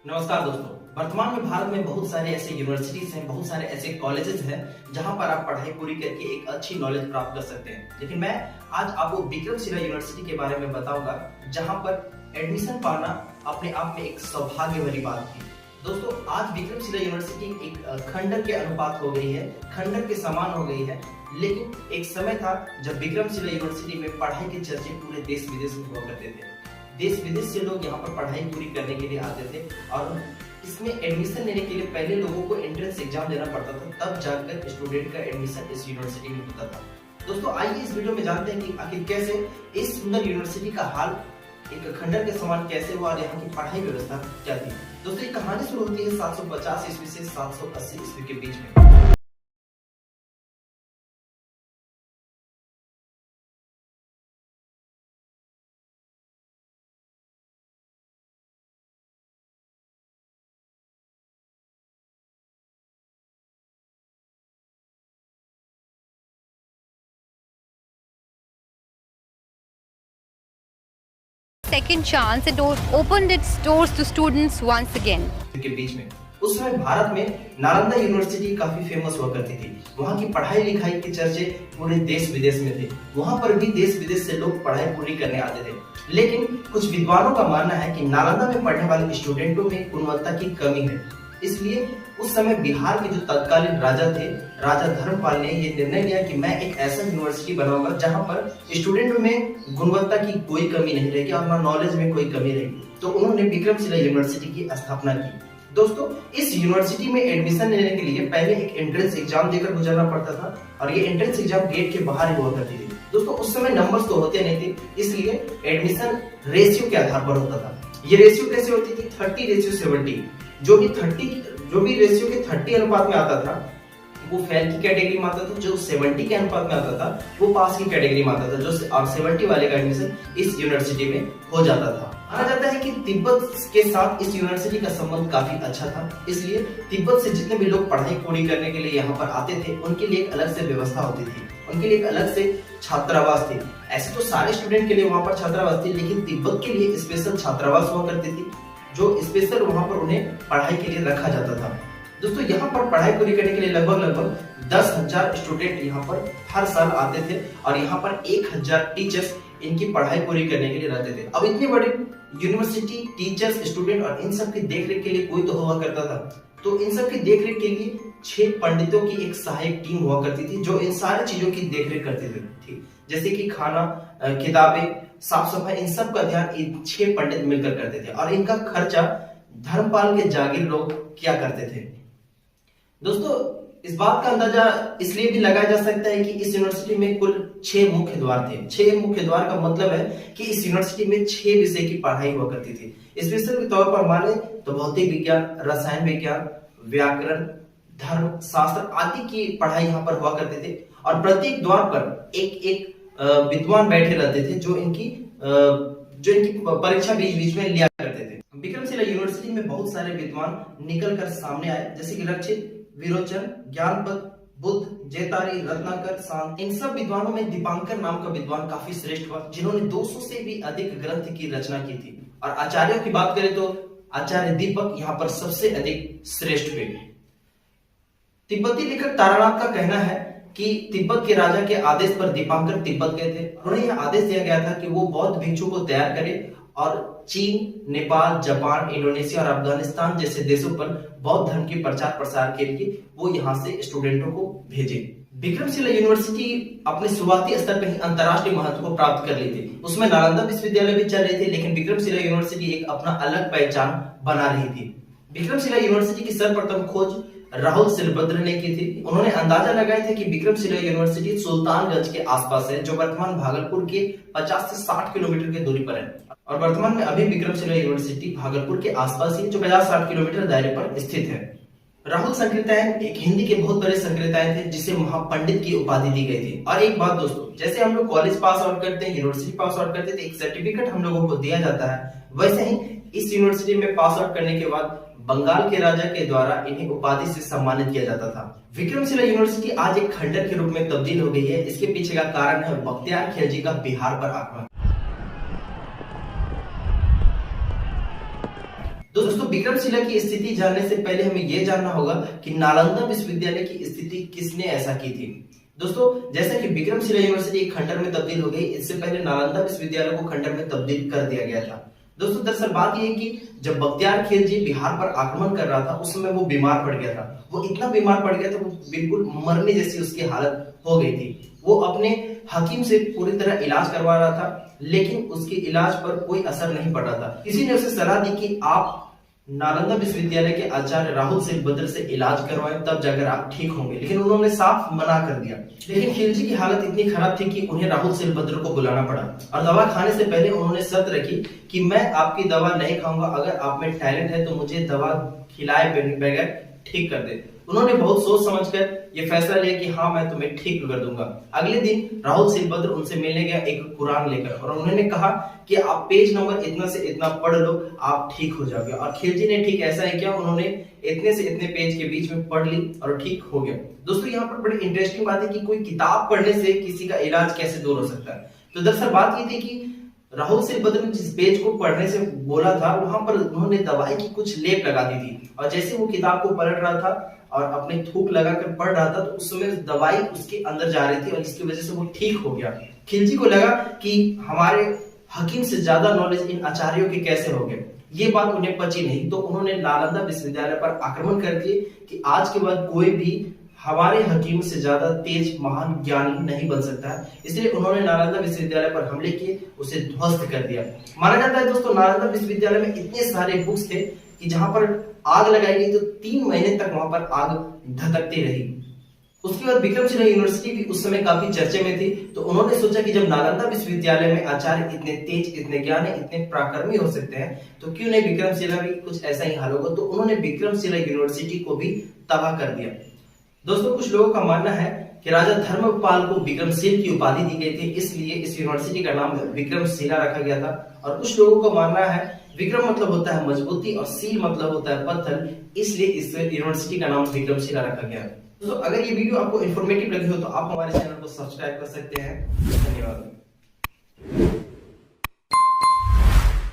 नमस्कार दोस्तों। वर्तमान में भारत में बहुत सारे ऐसे यूनिवर्सिटीज हैं, बहुत सारे ऐसे कॉलेजेस हैं जहां पर आप पढ़ाई पूरी करके एक अच्छी नॉलेज प्राप्त कर सकते हैं। लेकिन मैं आज आपको विक्रमशिला यूनिवर्सिटी के बारे में बताऊंगा, जहां पर एडमिशन पाना अपने आप में एक सौभाग्य वाली बात थी। दोस्तों, आज विक्रमशिला यूनिवर्सिटी एक खंडर के अनुपात हो गई है, खंडर के समान हो गई है। लेकिन एक समय था जब विक्रमशिला यूनिवर्सिटी में पढ़ाई के चर्चे पूरे देश विदेश में हुआ करते थे। देश विदेश से लोग यहाँ पर पढ़ाई पूरी करने के लिए आते थे और इसमें एडमिशन लेने के लिए पहले लोगों को एंट्रेंस एग्जाम देना पड़ता था, तब जाकर स्टूडेंट का एडमिशन इस यूनिवर्सिटी में होता था। दोस्तों, आइए इस वीडियो में जानते हैं कि आखिर कैसे इस सुंदर यूनिवर्सिटी का हाल एक खंडर के समान कैसे हुआ और यहाँ की पढ़ाई व्यवस्था क्या थी। दोस्तों, ये कहानी शुरू होती है 750 ईस्वी से 780 ईस्वी के बीच में। Second chance, it opened its doors to students once again. के बीच में उस समय भारत में नालंदा यूनिवर्सिटी काफी फेमस हुआ करती थी। वहाँ की पढ़ाई लिखाई के चर्चे पूरे देश विदेश में थे। वहाँ पर भी देश विदेश से लोग पढ़ाई पूरी करने आते थे। लेकिन कुछ विद्वानों का मानना है कि नालंदा में पढ़ने वाले स्टूडेंटों में गुणवत्ता की कमी है। इसलिए उस समय बिहार के जो तत्कालीन राजा थे, राजा धर्मपाल ने ये निर्णय लिया कि मैं एक ऐसा यूनिवर्सिटी बनाऊंगा जहां पर स्टूडेंटों में गुणवत्ता की कोई कमी नहीं रहेगी और ना नॉलेज में कोई कमी रहेगी। तो उन्होंने विक्रमशिला यूनिवर्सिटी की स्थापना की। दोस्तों, इस यूनिवर्सिटी में एडमिशन लेने के लिए पहले एक एंट्रेंस एग्जाम देकर गुजरना पड़ता था और ये एंट्रेंस एग्जाम गेट के बाहर ही हुआ करती थी। दोस्तों, उस समय नंबर्स तो होते नहीं थे, इसलिए एडमिशन रेशियो के आधार पर होता था। ये रेशियो कैसे होती थी? 30:70। जो भी रेशियो के 30 अनुपात में आता था वो फेल की कैटेगरी में आता था, जो 70 के अनुपात में आता था वो पास की कैटेगरी में आता था, जो और 70 वाले का एडमिशन इस यूनिवर्सिटी में हो जाता था। माना जाता है कि तिब्बत के साथ इस यूनिवर्सिटी का संबंध काफी अच्छा था, इसलिए तिब्बत से जितने भी लोग पढ़ाई पूरी करने के लिए यहाँ पर आते थे उनके लिए एक अलग से व्यवस्था होती थी, उनके लिए एक अलग से छात्रावास थी। ऐसे तो सारे स्टूडेंट के लिए वहाँ पर छात्रावास थी, लेकिन तिब्बत के लिए स्पेशल छात्रावास हुआ करती थी, जो स्पेशल वहां पर उन्हें पढ़ाई के लिए रखा जाता था। दोस्तों, यहाँ पर पढ़ाई पूरी करने के लिए लगभग 10,000 स्टूडेंट यहाँ पर हर साल आते थे और यहाँ पर 1,000 टीचर्स इनकी पढ़ाई पूरी करने के लिए रहते थे। अब इतने बड़े यूनिवर्सिटी, टीचर्स, स्टूडेंट और इन सब की देखरेख के लिए कोई तो हुआ करता था। तो इन सब की देखरेख के लिए 6 पंडितों की एक सहायक टीम हुआ करती थी जो इन सारी चीजों की देखरेख करती थी, जैसे कि खाना, किताबें, साफ सफाई, इन सब का ध्यान इन 6 पंडित मिलकर करते थे और इनका खर्चा धर्मपाल के जागीर लोग किया करते थे। दोस्तों, इस बात का अंदाजा इसलिए भी लगाया जा सकता है कि इस यूनिवर्सिटी में कुल 6 मुख्य द्वार थे। 6 मुख्य द्वार का मतलब है कि इस यूनिवर्सिटी में 6 विषय की पढ़ाई हुआ करती थी। इस विषय के तौर पर माने तो भौतिक विज्ञान, रसायन विज्ञान, व्याकरण, धर्म शास्त्र आदि की पढ़ाई यहाँ पर हुआ करते थे और प्रत्येक द्वार पर एक विद्वान बैठे रहते थे जो इनकी परीक्षा बीच बीच में लिया करते थे। विक्रमशिला यूनिवर्सिटी में बहुत सारे विद्वान निकल कर सामने आए, जैसे कि रक्षित, विरोचन, ज्ञानपद, बुद्ध, जेतारी, रत्नाकर, शांत। इन सब विद्वानों में दीपांकर नाम का विद्वान काफी श्रेष्ठ हुआ, जिन्होंने 200 से भी अधिक ग्रंथ की रचना की थी। और आचार्यों की बात करें तो आचार्य दीपक यहाँ पर सबसे अधिक श्रेष्ठ हुए। तिब्बती लेखक तारानाथ का कहना है कि तिब्बत के राजा के आदेश पर दीपांकर तिब्बत गए थे। उन्हें यह आदेश दिया गया था कि वो बौद्ध भिक्षु को तैयार करें और चीन, नेपाल, जापान, इंडोनेशिया और अफगानिस्तान जैसे देशों पर बौद्ध धर्म के प्रचार प्रसार के लिए वो यहाँ से स्टूडेंटों को भेजे। विक्रमशिला यूनिवर्सिटी अपने शुरुआती स्तर पर ही अंतर्राष्ट्रीय महत्व को प्राप्त कर ली थी। उसमें नालंदा विश्वविद्यालय भी चल रहे थे, लेकिन विक्रमशिला यूनिवर्सिटी एक अपना अलग पहचान बना रही थी। विक्रमशिला यूनिवर्सिटी की सर्वप्रथम खोज राहुल सिलभद्र ने की थी। उन्होंने अंदाजा लगाया था कि विक्रमशिला यूनिवर्सिटी सुल्तानगंज के आसपास है, जो वर्तमान भागलपुर के 50 से 60 किलोमीटर की दूरी पर है। और वर्तमान में अभी विक्रमशिला यूनिवर्सिटी भागलपुर के आसपास ही, जो 50-60 किलोमीटर दायरे पर स्थित है। राहुल संकृतायन एक हिंदी के बहुत बड़े संकृतायन थे, जिसे महापंडित की उपाधि दी गई थी। और एक बात दोस्तों, जैसे हम लोग कॉलेज पास आउट करते हैं, यूनिवर्सिटी पास आउट करते हैं, एक सर्टिफिकेट हम लोगों को दिया जाता है, वैसे ही इस यूनिवर्सिटी में पास आउट करने के बाद बंगाल के राजा के द्वारा इन्हें उपाधि से सम्मानित किया जाता था। विक्रमशिला यूनिवर्सिटी आज एक खंडर के रूप में तब्दील हो गई है। इसके पीछे का कारण है बख्तियार खिलजी का बिहार पर आक्रमण। दोस्तों विक्रमशिला की स्थिति जानने से पहले हमें यह जानना होगा कि नालंदा विश्वविद्यालय की स्थिति किसने ऐसा की थी। दोस्तों जैसा कि विक्रमशिला यूनिवर्सिटी एक खंडर में तब्दील हो गई, इससे पहले नालंदा विश्वविद्यालय को खंडर में तब्दील कर दिया गया था। दोस्तों दरअसल बात यह है कि जब बख्तियार खिलजी बिहार पर आक्रमण कर रहा था उस समय वो बीमार पड़ गया था। वो इतना बीमार पड़ गया था वो बिल्कुल मरने जैसी उसकी हालत हो गई थी। वो अपने हकीम से पूरी तरह इलाज करवा रहा था, लेकिन उसके इलाज पर कोई असर नहीं पड़ रहा था। किसी ने उसे सलाह दी कि आप नालंदा विश्वविद्यालय के आचार्य राहुल सिलभद्र से इलाज करवाएं, तब जाकर आप ठीक होंगे। लेकिन उन्होंने साफ मना कर दिया। लेकिन खिलजी की हालत इतनी खराब थी कि उन्हें राहुल सिलभद्र को बुलाना पड़ा और दवा खाने से पहले उन्होंने शर्त रखी कि मैं आपकी दवा नहीं खाऊंगा, अगर आप में टैलेंट है तो मुझे दवा खिलाए बगैर ठीक कर दे। उन्होंने बहुत सोच समझकर ये फैसला लिया कि हाँ मैं तुम्हें ठीक कर दूंगा। अगले दिन राहुल सिलभद्र उनसे मिलने गया एक कुरान लेकर, और उन्होंने कहा कि आप पेज नंबर इतना से इतना पढ़ लो, आप ठीक हो जाओगे। और खिलजी ने ठीक ऐसा ही किया, उन्होंने इतने से इतने पेज के बीच में पढ़ ली और ठीक हो गया। दोस्तों यहाँ पर बड़ी इंटरेस्टिंग बात है कि कोई किताब पढ़ने से किसी का इलाज कैसे दूर हो सकता है। तो दरअसल बात ये थी कि राहुल सिलभद्र ने जिस पेज को पढ़ने से बोला था वहां पर उन्होंने दवाई की कुछ लेप लगा दी थी, और जैसे वो किताब को पलट रहा था और अपने थूक लगाकर पढ़ रहा था तो उस समय दवाई उसके अंदर जा रही थी और इसकी वजह से वो ठीक हो गया। खिलजी को लगा कि हमारे हकीम से ज्यादा नॉलेज इन आचार्यों के कैसे हो गए। ये बात उन्हें पची नहीं, तो उन्होंने नालंदा विश्वविद्यालय पर आक्रमण कर दिए कि आज के बाद कोई भी हमारे हकीम से ज्यादा तेज महान ज्ञानी नहीं बन सकता है। इसलिए उन्होंने नालंदा विश्वविद्यालय पर हमले किए, उसे ध्वस्त कर दिया। माना जाता है दोस्तों नालंदा विश्वविद्यालय में इतने सारे बुक्स थे कि जहां पर आग लगाई गई तो 3 महीने तक वहां पर आग धधकती रही। उसके बाद विक्रमशिला यूनिवर्सिटी भी उस समय काफी चर्चे में थी, तो उन्होंने सोचा कि जब नालंदा विश्वविद्यालय में आचार्य इतने तेज, इतने ज्ञानी, इतने पराक्रमी हो सकते हैं तो क्यों नहीं विक्रमशिला भी कुछ ऐसा ही हाल होगा। तो उन्होंने विक्रमशिला यूनिवर्सिटी को भी तबाह कर दिया। दोस्तों कुछ लोगों का मानना है कि राजा धर्मपाल को विक्रमशील की उपाधि दी गई थी, इसलिए इस यूनिवर्सिटी का नाम विक्रमशिला रखा गया था। और कुछ लोगों का मानना है विक्रम मतलब होता है मजबूती और शील मतलब होता है पत्थर, इसलिए इस यूनिवर्सिटी का नाम विक्रमशिला रखा गया है। दोस्तों अगर ये वीडियो आपको इन्फॉर्मेटिव लगी हो तो आप हमारे चैनल को सब्सक्राइब कर सकते हैं। धन्यवाद।